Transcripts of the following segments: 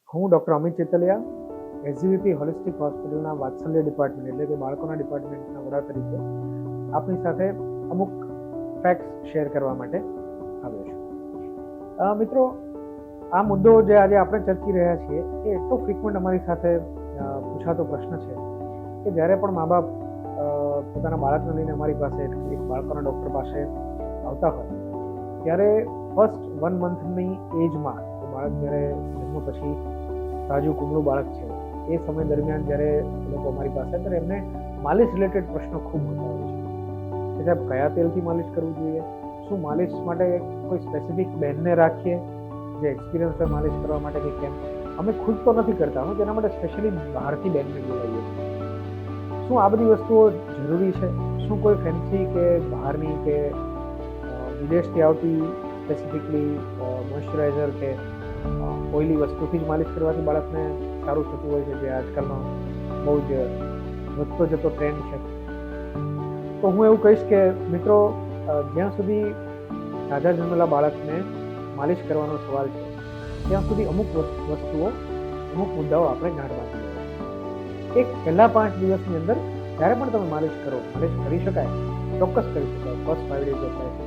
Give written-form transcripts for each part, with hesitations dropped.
હું doctor Amit ચેતલિયા, SGVP holistic હોસ્પિટલના વાત્સલ્ય department એટલે કે બાળકોના ડિપાર્ટમેન્ટના વડા તરીકે આપની સાથે અમુક ફેક્ટ્સ શેર કરવા માટે આવ્યો છું. મિત્રો, આ મુદ્દો જે આજે આપણે ચર્ચી રહ્યા છીએ એ એટલો ફ્રિકવન્ટ અમારી સાથે પૂછાતો પ્રશ્ન છે કે જ્યારે પણ મા બાપ પોતાના બાળકને લઈને અમારી પાસે એક બાળકોના ડૉક્ટર પાસે આવતા હોય ત્યારે ફર્સ્ટ 1 મંથની એજમાં બાળક જ્યારે જન્મ પછી તાજું કુમળું બાળક છે એ સમય દરમિયાન જ્યારે લોકો અમારી પાસે ત્યારે એમને માલિશ રિલેટેડ પ્રશ્નો ખૂબ હોતા હોય છે કે સાહેબ કયા તેલથી માલિશ કરવું જોઈએ, શું માલિશ માટે કોઈ સ્પેસિફિક બહેનને રાખીએ જે એક્સપિરિયન્સ હોય માલિશ કરવા માટે કે કેમ. અમે ખુદ તો નથી કરતા, અમે તેના માટે સ્પેશિયલી બહારથી બહેનને બોલાવીએ છીએ. શું આ બધી વસ્તુઓ જરૂરી છે? શું કોઈ ફેન્સી કે બહારની કે વિદેશથી આવતી સ્પેસિફિકલી મોઇશ્ચરાઇઝર કે ઓઇલી વસ્તુથી જ માલિશ કરવાથી બાળકને સારું થતું હોય છે, જે આજકાલનો બહુ જ વધતો જતો ટ્રેન્ડ છે? તો હું એવું કહીશ કે મિત્રો, જ્યાં સુધી તાજા જન્મેલા બાળકને માલિશ કરવાનો સવાલ છે ત્યાં સુધી અમુક વસ્તુઓ, અમુક મુદ્દાઓ આપણે જાણવા જોઈએ. એક પહેલા 5 દિવસની અંદર જ્યારે પણ તમે માલિશ કરો, માલિશ કરી શકાય, ચોક્કસ કરી શકાય ફર્સ્ટ 5 ડેઝ ઓફ લાઈફ,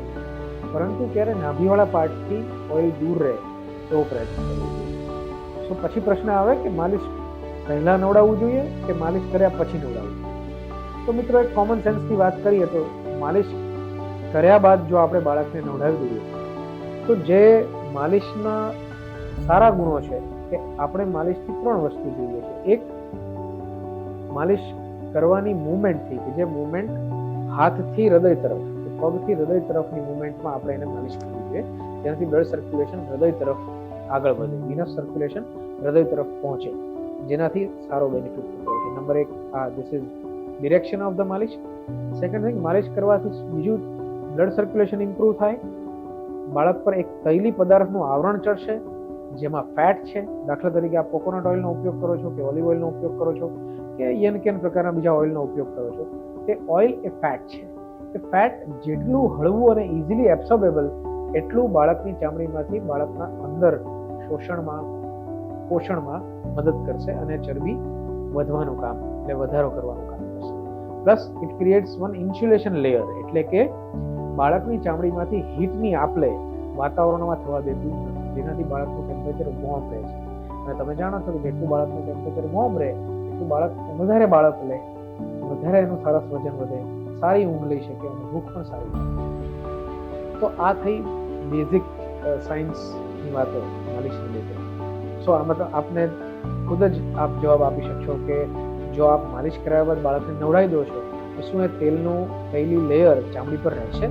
પરંતુ ત્યારે નાભીવાળા પાર્ટથી ઓઇલ દૂર રહે એવો પ્રયત્ન કરવો જોઈએ. તો પછી પ્રશ્ન આવે કે માલિશ પહેલા નવડાવવું જોઈએ કે માલિશ કર્યા પછી નવડાવવું જોઈએ? તો મિત્રો, એક કોમન સેન્સની વાત કરીએ તો માલિશ કર્યા બાદ જો આપણે બાળકને નવડાવી દઈએ તો જે માલિશના સારા ગુણો છે કે આપણે માલિશથી 3 વસ્તુ જોઈએ છે. એક, માલિશ કરવાની મુવમેન્ટથી, કે જે મુવમેન્ટ હાથથી હૃદય તરફ, પગથી હૃદય તરફની મુવમેન્ટમાં આપણે એને માલિશ કરવી જોઈએ, જેનાથી બ્લડ સર્ક્યુલેશન હૃદય તરફ આગળ વધે, વિનસ સર્ક્યુલેશન હૃદય તરફ પહોંચે, જેનાથી સારો બેનિફિટ થતો હોય છે. Number 1, this is direction of the માલિશ. સેકન્ડ થિંગ, માલિશ કરવાથી બીજું બ્લડ સર્ક્યુલેશન ઇમ્પ્રૂવ થાય, બાળક પર એક તૈલી પદાર્થનું આવરણ ચડશે જેમાં ફેટ છે. દાખલા તરીકે આપ કોકોનટ ઓઇલનો ઉપયોગ કરો છો કે ઓલિવ ઓઇલનો ઉપયોગ કરો છો કે યન કેન પ્રકારના બીજા ઓઇલનો ઉપયોગ કરો છો, તે ઓઇલ એ ફેટ છે. એ ફેટ જેટલું હળવું અને ઇઝીલી એબ્સોર્બેબલ એટલું બાળકની ચામડીમાંથી બાળકના અંદર પોષણમાં મદદ કરશે અને ચરબી વધવાનું કામ, એટલે વધારો કરવાનું કામ કરશે. Plus it creates one insulation layer, એટલે કે બાળકની ચામડીમાંથી હીટની આપલે વાતાવરણમાં થવા દેતું નથી, જેનાથી બાળકનું ટેમ્પરેચર વોર્મ રહે છે. અને તમે જાણો છો કે જેટલું બાળકનું ટેમ્પરેચર વોર્મ રહે એટલું વધારે બાળક લે, વધારે એનું સરસ વજન વધે, સારી ઊંઘ લઈ શકે અને ભૂખ પણ સારી લાગે. તો આ થઈ બેઝિક સાયન્સની વાતો માલિશ રિલેટેડ. સો આમાં તો આપને ખુદ જ આપ જવાબ આપી શકશો કે જો આપ માલિશ કરાવ્યા બાદ બાળકને નવડાવી દો છો તો શું એ તૈલી લેયર ચામડી પર રહેશે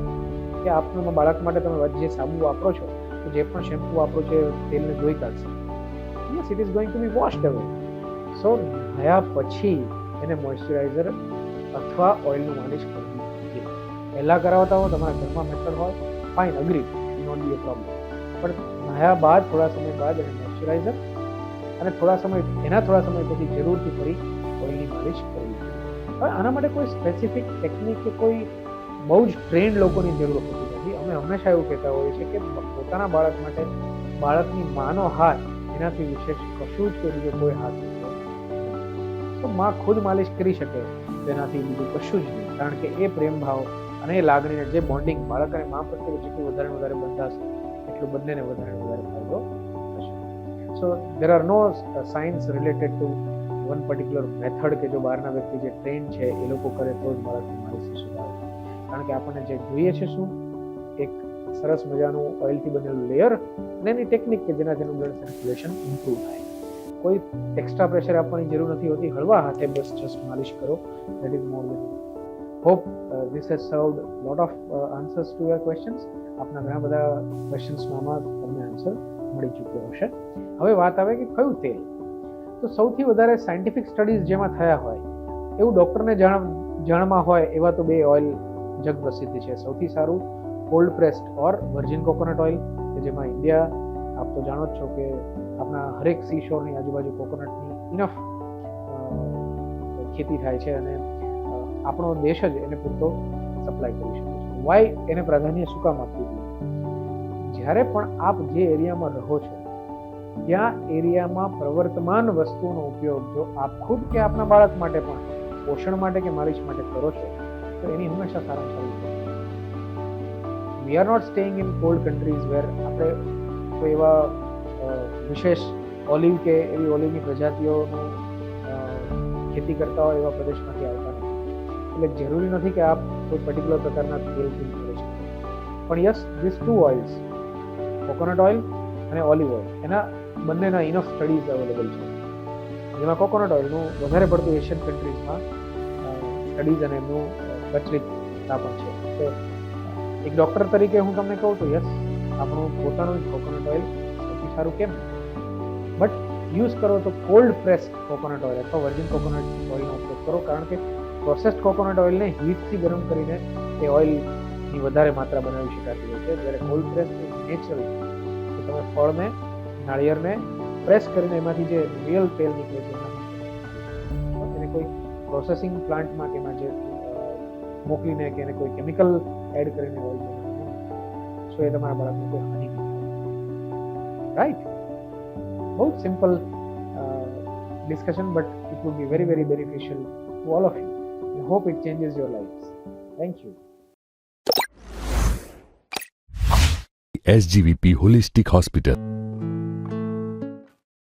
કે આપના બાળક માટે તમે જે સાબુ વાપરો છો, જે પણ શેમ્પુ વાપરો છો, તેલને ધોઈ કાઢશે? Yes, it is going to be washed away. So નહાયા પછી એને મોઇશ્ચરાઇઝર અથવા ઓઇલનું માલિશ કરવી જોઈએ. પહેલાં કરાવતા હો, તમારા ઘરમાં મેથડ હોય, fine, agree, not be a problem. પણ નહાયા બાદ થોડા સમય બાદ એને મોઇશ્ચરાઇઝર અને થોડા સમય પછી જરૂરથી ફરી ઓઇલની માલિશ કરવી જોઈએ. હવે આના માટે કોઈ સ્પેસિફિક ટેકનિક કે કોઈ બહુ જ ટ્રેન્ડ લોકોની જરૂર હોતી નથી. અમે હંમેશા એવું કહેતા હોઈએ છીએ કે પોતાના બાળક માટે બાળકની માનો હાથ એનાથી વિશેષ કશું જ કે બીજો કોઈ હાથ નથી. તો માં ખુદ માલિશ કરી શકે તેનાથી બીજું કશું જ નહીં, કારણ કે એ પ્રેમ ભાવ અને એ લાગણીને, જે બોન્ડિંગ બાળક અને મા પ્રત્યે જેટલું વધારે વધારે બંધાશે એટલું બંનેને વધારે વધારે ફાયદો થશે. So there are no science related to one particular method કે જો બહારના વ્યક્તિ જે ટ્રેન્ડ છે એ લોકો કરે તો જ બાળકની માલિશ સુધારે. કારણ કે આપણને જે જોઈએ છે શું, એક સરસ મજાનું ઓઇલથી બનેલું લેયર અને એની ટેકનિક કે જેનાથી એનું બ્લડ સર્ક્યુલેશન ઇમ્પ્રૂવ થાય. કોઈ એક્સ્ટ્રા પ્રેશર આપવાની જરૂર નથી હોતી, હળવા હાથે બસ જસ્ટ માલિશ કરો, that is more than. Hope this has served lot of answers to your questions. આપના ઘણા બધા ક્વેશ્ચન્સમાં તમને આન્સર મળી ચૂક્યો હશે. હવે વાત આવે કે કયું તેલ. તો સૌથી વધારે સાયન્ટિફિક સ્ટડીઝ જેમાં થયા હોય એવું ડૉક્ટરને જાણમાં હોય એવા તો 2 ઓઇલ જગ પ્રસિદ્ધ છે. સૌથી સારું કોલ્ડ પ્રેસ્ડ ઓર વર્જિન કોકોનટ ઓઇલ, કે જેમાં ઇન્ડિયા, આપ તો જાણો જ છો કે આપણા હરેક સી શોરની આજુબાજુ કોકોનટની ઇનફ ખેતી થાય છે અને આપણો દેશ જ એને પૂરતો સપ્લાય કરી શકે છે. વાય એને પ્રાધાન્ય શું કામ આપવું જોઈએ? જ્યારે પણ આપ જે એરિયામાં રહો છો ત્યાં એરિયામાં પ્રવર્તમાન વસ્તુનો ઉપયોગ જો આપ ખુદ કે આપના બાળક માટે પણ પોષણ માટે કે માલિશ માટે કરો છો તો એની હંમેશા સારામાં સારી છે. We are not staying in cold countries where આપણે કોઈ એવા વિશેષ ઓલિવ કે એવી ઓલિવની પ્રજાતિઓનું ખેતી કરતા હોય એવા પ્રદેશમાંથી આવતા નથી. એટલે જરૂરી નથી કે આપ કોઈ પર્ટિક્યુલર પ્રકારના તેલથી માલિશ કરો. પણ yes, this two oils, coconut oil અને ઓલિવ ઓઇલ, એના બંનેના ઇનફ સ્ટડીઝ અવેલેબલ છે. જેમાં કોકોનટ ઓઇલનું વધારે પડતું એશિયન કન્ટ્રીઝમાં સ્ટડીઝ અને એમનું પ્રચલિતતા પણ છે. તો એક ડૉક્ટર તરીકે હું તમને કહું તો યસ, આપણું પોતાનું જ કોકોનટ ઓઇલ સૌથી સારું કેમ, બટ યુઝ કરો તો કોલ્ડ પ્રેસ્ડ કોકોનટ ઓઇલ અથવા વર્જિન કોકોનટ ઓઇલનો ઉપયોગ કરો, કારણ કે પ્રોસેસ્ડ કોકોનટ ઓઇલને હીટથી ગરમ કરીને એ ઓઇલની વધારે માત્રા બનાવી શકાતી હોય છે, જ્યારે કોલ્ડ પ્રેસ્ડ નેચરલ, તો તમે ફળને, નાળિયેરને પ્રેસ કરીને એમાંથી જે રિયલ તેલ નીકળે છે એને કોઈ પ્રોસેસિંગ પ્લાન્ટમાં કે એમાં જે મોકલીને કે એને કોઈ કેમિકલ એડ કરીને ઓઇલ બનાવવાનું, સો એ તમારા બાળકને કોઈ હાનિ નહીં થાય. રાઈટ? બહુ simple discussion, but it would be very, very beneficial to all of you. I hope it changes your lives. Thank you. SGVP Holistic Hospital.